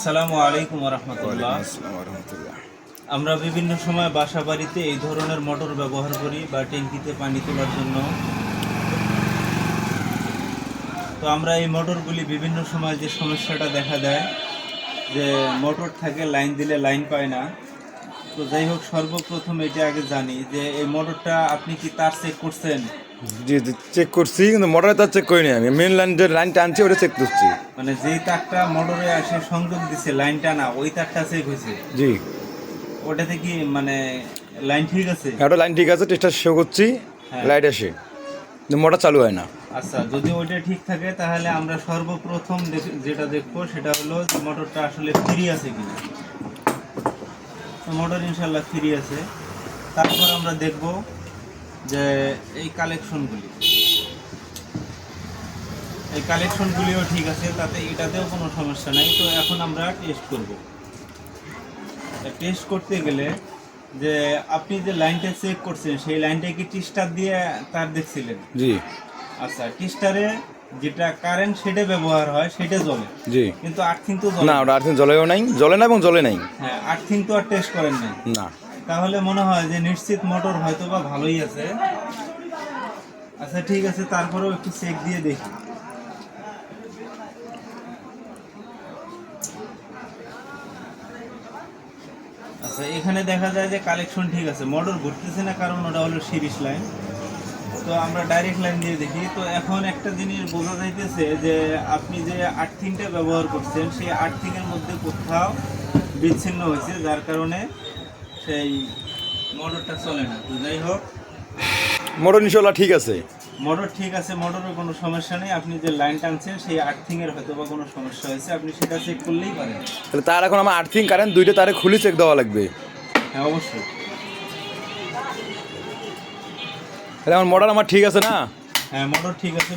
আসসালামু আলাইকুম ওয়া রাহমাতুল্লাহ। আমরা বিভিন্ন সময় বাসা বাড়িতে এই ধরনের মোটর ব্যবহার করি বা ট্যাঙ্কিতে পানি তোলার জন্য। তো আমরা এই মোটরগুলি বিভিন্ন সময় যে সমস্যাটা দেখা দেয় যে মোটর থাকে, লাইন দিলে লাইন পায় না। তো যাই হোক, সর্বপ্রথম এটা আগে জানি যে এই মোটরটা আপনি কি তার চেক করছেন? জি জি, চেক করছি, কিন্তু মোটরে তার চেক করিনি। আমি মেন লাইন যে লাইনটা আনছি ওটা চেক করছি। মানে যেই তারটা মোটরে এসে সংযোগ দিছে, লাইনটা না, ওই তারটা চেক হয়েছে? জি, ওটাতে কি মানে লাইন ঠিক আছে? ওটা লাইন ঠিক আছে, টেস্টার শো করছি, হ্যাঁ। লাইট আসে, কিন্তু মোটর চালু হয় না। আচ্ছা, যদি ওইটা ঠিক থাকে তাহলে আমরা সর্বপ্রথম যেটা দেখবো সেটা হলো যে মোটরটা আসলে ফ্রি আছে কিনা। তো মোটর ইনশাল্লাহ ফ্রি আছে। তারপর আমরা দেখব যে এই কালেকশনগুলিও ঠিক আছে, তাতে এটাতেও কোনো সমস্যা নাই। তো এখন আমরা টেস্ট করব। টেস্ট করতে গেলে যে আপনি যে লাইনটা চেক করছেন সেই লাইনটা কি টিস্টার দিয়ে তার দেখছিলেন? জি আচ্ছা, টিস্টারে যেটা কারেন্ট সেটা ব্যবহার হয়, সেটা জ্বলে, জি, কিন্তু আর্থিং তো না জ্বলে ওটা আর্থিং জ্বলেও নাই, জ্বলে না এবং জ্বলে নাই। হ্যাঁ, আর্থিং তো আর টেস্ট করেন নাই। না, তাহলে মনে হয় যে নিশ্চিত মোটর হয়তো বা ভালোই আছে। আচ্ছা ঠিক আছে, তারপরেও একটু চেক দিয়ে দেখি। আচ্ছা, এখানে দেখা যায় যে কালেকশন ঠিক আছে, মোটর ঘুরতেছে না, কারণ ওটা হলো সিরিজ লাইন। তো আমরা ডাইরেক্ট লাইন দিয়ে দেখি। তো এখন একটা জিনিস বোঝা যাইতেছে যে আপনি যে আর্থিংটা ব্যবহার করছেন সেই আর্থিংয়ের মধ্যে কোথাও বিচ্ছিন্ন হয়েছে, যার কারণে সেই মোটরটা চলে না। তো যাই হোক, মোটর ইনশাল্লাহ ঠিক আছে। মোটর ঠিক আছে, মোটরের কোনো সমস্যা নেই। আপনি যে লাইন টানছেন সেই আর্থিংয়ের হয়তো বা কোনো সমস্যা হয়েছে, আপনি সেটা চেক করলেই পারেন। তাহলে তার এখন আমার আর্থিং কারেন্ট দুইটা তারে খুলে চেক দেওয়া লাগবে। হ্যাঁ, অবশ্যই। তাহলে আমার মোটর আমার ঠিক আছে না? হ্যাঁ, মোটর ঠিক আছে।